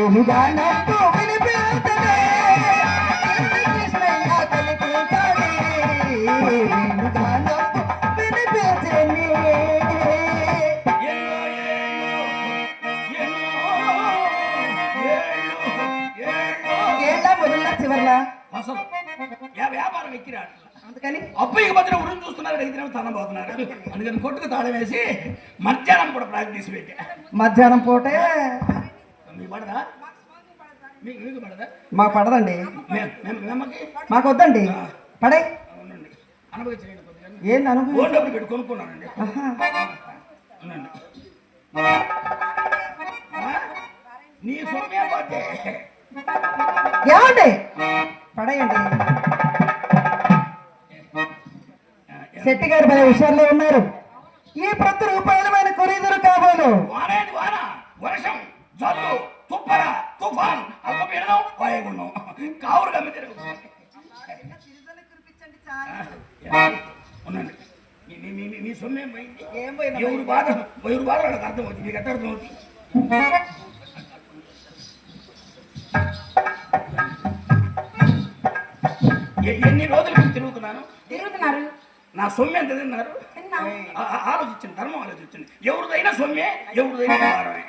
వేణుగానంతో వినిపించదే కృష్ణయ్య కనిపించదే వేణుగానంతో వినిపించని ఏళ్ళ మొదల చివర్లా అసలు వ్యాపారం ఎక్కిరాడు అందుకని అబ్బాయికి మధ్యన ఉరుని చూస్తున్నారు అయితే తనబోతున్నారు అందుకని కొట్టుకు తాళం వేసి మధ్యాహ్నం కూడా ప్రాక్టీస్ పెట్టి మధ్యాహ్నం పూటే మీకు పడదా మీకు పడదా మాకు పడదండి మాకు వద్దండి పడే అవునండి అనుభవించండి ఏంది అనుభవం డబ్బులు పెట్టి కొనుక్కున్నానండి అవునండి నీ సొమ్మే పోతే ఏమండి పడేయండి శెట్టి గారు భలే హుషారులో ఉన్నారు ఈ 10 రూపాయలమైన ఖరీదులు కాబోలు వాన వర్షం జల్లు తుప్పర తుఫాన్ అల్పపీడనం వాయుగుండం కావురు గమ్మి తిరుగు ఉండండి మీ సొమ్మేం పోయింది ఎవరు బాధ వాళ్ళకి అర్థమవుతుంది మీకు ఎట్ట అర్థమవుతుంది ఎన్ని రోజులు మీరు తిరుగుతున్నారు నా సొమ్మె ఎంత తిన్నారు ఆలోచించండి ధర్మం ఆలోచించండి ఎవరిదైనా సొమ్మే ఎవరిదైనా భారమే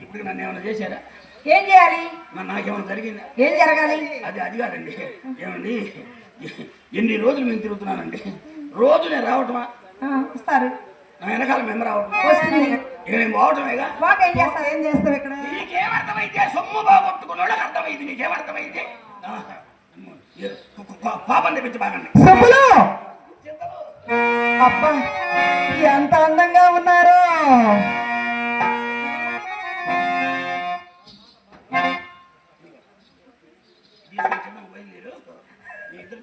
ఇప్పుడు నన్ను ఏమైనా చేశారా ఏం చేయాలి నాకేమైనా జరిగిందా ఏం జరగాలి అది కాదండి ఏమండి ఎన్ని రోజులు మేము తిరుగుతున్నానండి రోజు నేను రావటమా వస్తారు నా వెనకాల మేము రావటం వస్తుంది ఇక నేను పోవటమేగా ఏం చేస్తావు ఇక్కడ నీకేమర్థమైతే సొమ్ము బాగొట్టుకున్నాడు అర్థమైంది నీకేమర్థమైంది పాపం తెప్పించి బాగండి అబ్బా ఎంత అందంగా ఉన్నారు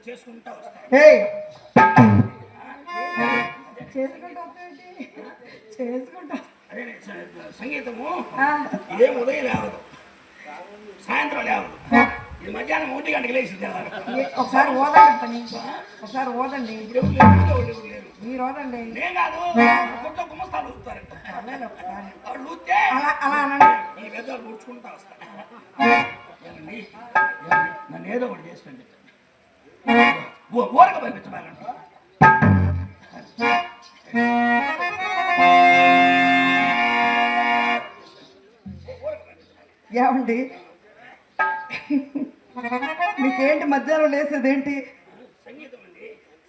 చేసుకుంటా వస్తా అదే సంగీతము ఇదేం ఉదయం లేవదు సాయంత్రం లేవదు ఇది మధ్యాహ్నం 1 గంటకి లేచి ఒకసారి ఓదండి ఒకసారి ఓదండి మీరు ఓదండి నేను కాదు కొత్త గుమస్తాలు ఊపుతారు వాళ్ళు ఊస్తే అలా అనండి ఈ పెద్దలు ఊడ్చుకుంటా వస్తాను నన్ను ఏదో ఒకటి చేస్తుంది ఊరక పంపించబాగండి ఏమండి మీకేంటి మధ్యాహ్నం లేసేదేంటి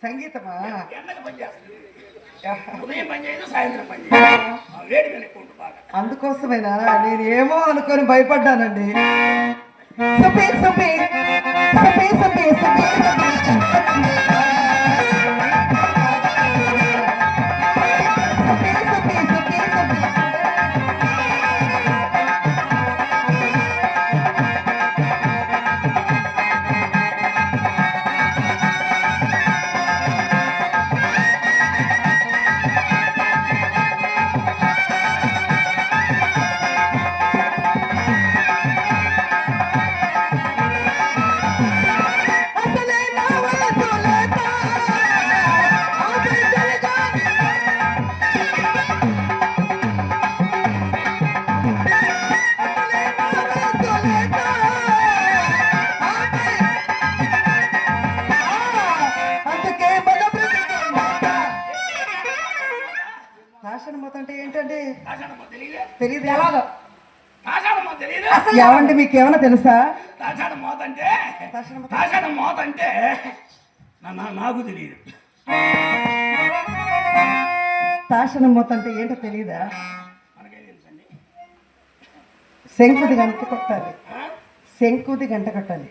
సంగీతమా ఉదయం పని చేయదు సాయంత్రం పని చేయదు వేడి ఎక్కువ బాగా అందుకోసమేనా నేను ఏమో అనుకొని భయపడ్డానండి సపే సపే సపే సపే సపే తెలియదు ఎలాగో ఏమంటే మీకేమైనా తెలుసా మోత అంటే నాకు తెలియదు తాషణ మోత అంటే ఏంటో తెలియదా శంకుది గంట కొట్టాలి శంకుది గంట కొట్టాలి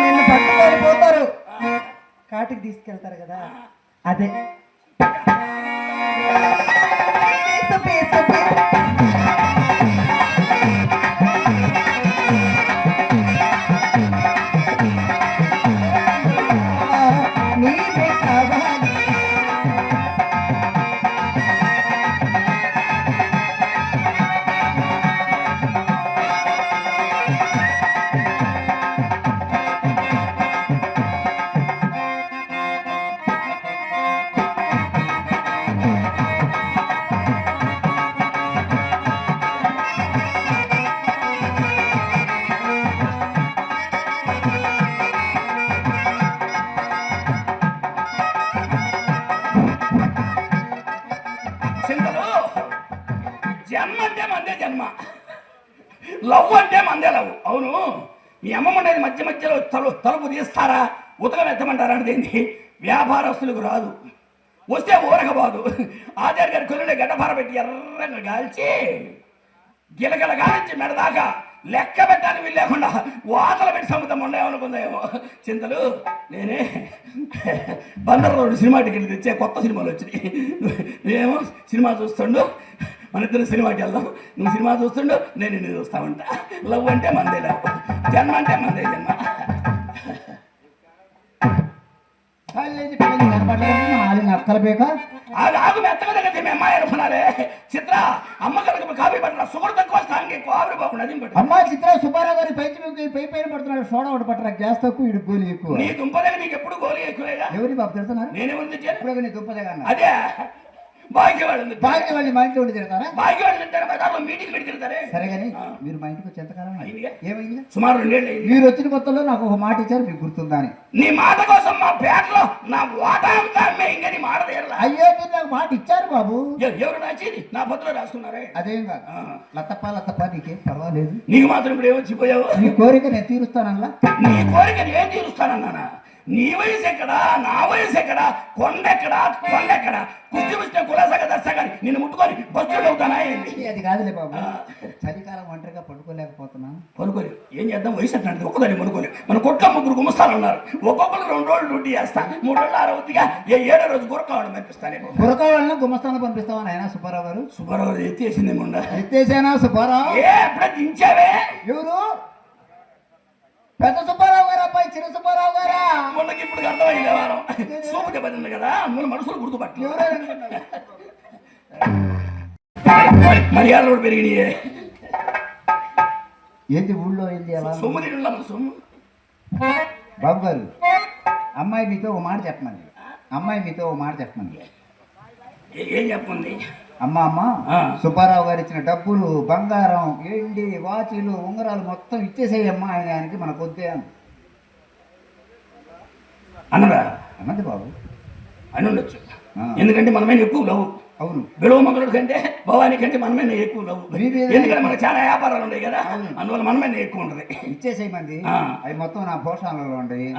నిన్ను పట్టుకొని పోతారు కాటికి తీసుకెళ్తారు కదా అదే జన్మ అంటే మందే జన్మ, లవ్ అంటే మందే లవ్. అవును, మీ అమ్మమ్మ అనేది మధ్య మధ్యలో తలుపు తీస్తారా, ఉతకం ఎత్తమంటారా అంటే ఏంటి? వ్యాపారస్తులకు రాదు, వస్తే ఊరకపోదు. ఆచార్య గారి కొల్లులో గడ్డపార పెట్టి ఎర్రగా గాల్చి గిలగల గాలించి మెడదాకా లెక్క పెట్టడానికి వీలు లేకుండా వాతలు పెట్టి సముద్రం ఉండేమనుకుందేమో చింతలు. నేనే బందర్ రోడ్డు సినిమా టికెట్లు తెచ్చే కొత్త సినిమాలు వచ్చినాయి. నువ్వేమో సినిమా చూస్తుండు, మన ఇద్దరు సినిమాకి వెళ్దాం. నువ్వు సినిమా చూస్తుండు, నేను నిన్ను చూస్తామంట. లవ్ అంటే మందే లవ్, జన్మ అంటే మందే జన్మ. ఆగు మెత్తగా దగ్గర మీ అమ్మాయి అనుకున్నారే చిత్ర. అమ్మ కనుక కాఫీ పట్టిన షుగర్ తక్కువ, సాంగ్ ఎక్కువ, ఆవిరి బాగుండు. అది అమ్మ చిత్ర సుబ్బారావు గారి పై పైన పడుతున్నాడు. సోడా ఒకటి పట్టరా, గ్యాస్ తక్కువ, ఇటు గోలి ఎక్కువ. నీ దుంపదగ నీకు ఎప్పుడు గోలి ఎక్కువేగా. ఎవరి బాబు తిడుతున్నారు? నేనే నీ దుంపదగ అదే భాగ్యవాళ్ళు మా ఇంట్లో ఉండి తిడతారా? భాగ్యవాళ్ళు తింటారు, బజార్లో మీటింగ్ పెట్టి తిడతారే. సరే కానీ మీరు మా ఇంటికి వచ్చి ఎంతకాలం ఏమైంది? సుమారు 2 ఏళ్ళు. మీరు వచ్చిన కొత్తలో నాకు ఒక మాట ఇచ్చారు, మీకు గుర్తుందా అని. నీ మాట కోసం మా పేటలో నా వాటా అంతా అమ్మే, ఇంకా నీ మాట తీరలా. అయ్యో, మీరు నాకు మాట ఇచ్చారు బాబు. ఎవరు రాసేది? నా పత్రిలో రాసుకున్నారే. అదేం కాదు, లత్తప్ప నీకేం పర్వాలేదు. నీకు మాత్రం ఇప్పుడు ఏమొచ్చిపోయావు? నీ కోరిక నేను తీరుస్తానల్లా. నీ కోరిక నేను తీరుస్తానన్నానా? నీ వయసు ఎక్కడా, నా వయసు ఎక్కడా, కొండెక్కడా, కుస్తీ పుష్ట కులాసగా దర్శగా నిన్ను ముట్టుకొని బస్సులు అవుతానా ఏంటి? అది కాదులే బాబు, చలికాలం ఒంటరిగా పడుకోలేకపోతున్నాను. పడుకోలే ఏం చేద్దాం, వయసు అంటే ఒక్కదాన్ని పడుకోలేదు. మన కొట్ల 3 గుమస్తాలు ఉన్నారు, ఒక్కొక్కరు 2 రోజులు డ్యూటీ చేస్తా, 3 రోజులు ఆరవతిగా 7వ రోజు గురకావాలని పంపిస్తాను. గురకావాలని గుమస్తాను పంపిస్తావా నాయనా సుబ్బారావు గారు? సుబ్బారావు గారు ఎత్తేసింది ముండ. ఎత్తేసానా సుబ్బారావు? ఎప్పుడే దించావే? ఎవరు? పెద్ద సుబ్బారావు గారు అబ్బాయి చిన్న సుబ్బారావు గారా? మొన్నకి ఇప్పుడు అర్థమైంది వారం సూపు దెబ్బతింది కదా, అందులో మనుషులు గుర్తుపట్టలేదు. మర్యాదలు కూడా పెరిగినాయే. ఏంటి ఊళ్ళో ఏంటి అలా సొమ్ము తిన్నా సొమ్ము? బాబు గారు, అమ్మాయి మీతో ఓ మాట చెప్పమంది. ఏం చెప్పండి? అమ్మ సుబ్బారావు గారు ఇచ్చిన డబ్బులు, బంగారం, ఎండి, వాచీలు, ఉంగరాలు మొత్తం ఇచ్చేసేయమ్మా ఆయనకి, మనకు వద్దే అన్నదా? అన్నది బాబు. అని ఉండొచ్చు, ఎందుకంటే మనమే ఎక్కువ లవ్. అవును, బిడవ మంగళుడి కంటే భవానీ కంటే మనమే ఎక్కువ లవ్. ఎందుకంటే మనకు చాలా వ్యాపారాలు ఉన్నాయి కదా, అందువల్ల మనమే ఎక్కువ ఉంటుంది. ఇచ్చేసేయమంది. అవి మొత్తం నా పోషణలో ఉండేవి,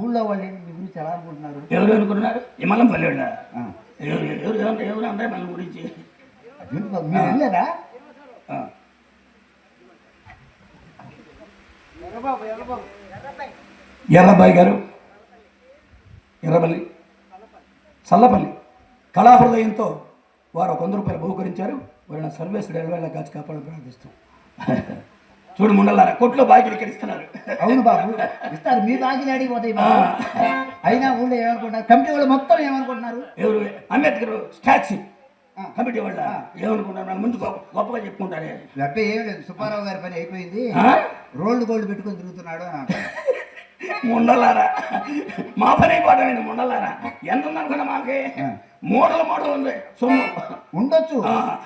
ఊళ్ళో వాళ్ళు మీ గురించి ఎలా అనుకుంటున్నారు? ఎవరు అనుకుంటున్నారు? ఇమలం పల్లె ఎవరు అంటే మన గురించి మీరు వెళ్ళారా? ఎర్రబాయి గారు, ఎర్రబల్లి, చల్లపల్లి కళాహృదయంతో వారు 100 రూపాయలు బహుకరించారు. వారిని సర్వేశ్వరుడు ఎల్లవేళ కాచి కాపాడు ప్రార్థిస్తాం. చూడు ముండలారా, కొట్లో బాకీలు ఇక్కడ ఇస్తున్నారు. అవును బాబు, ఇస్తారు. మీ బాకీలు అడిగిపోతాయి. అయినా ఊళ్ళో ఏమనుకుంటున్నారు? కమిటీ వాళ్ళు మొత్తం ఏమనుకుంటున్నారు? ఎవరు? అంబేద్కర్ స్టాచ్యూ కమిటీ వాళ్ళ ఏమనుకుంటున్నారు? ముందు గొప్పగా చెప్పుకుంటారే. అబ్బే ఏం లేదు, సుబ్బారావు గారి పని అయిపోయింది, రోల్డ్ గోల్డ్ పెట్టుకొని తిరుగుతున్నాడు. ముండలారా, మా పని అయిపోవటమైంది. ముండలారా, ఎంత ఉందనుకున్నా మాకే మూటలు ఉంది సొమ్ము. ఉండొచ్చు,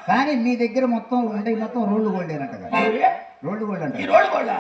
కానీ మీ దగ్గర మొత్తం ఉండే మొత్తం రోల్డ్ గోల్డ్ ఏనంట. రోల్డ్ గోల్డ్ అంటే ఈ రోల్డ్ గోల్డ్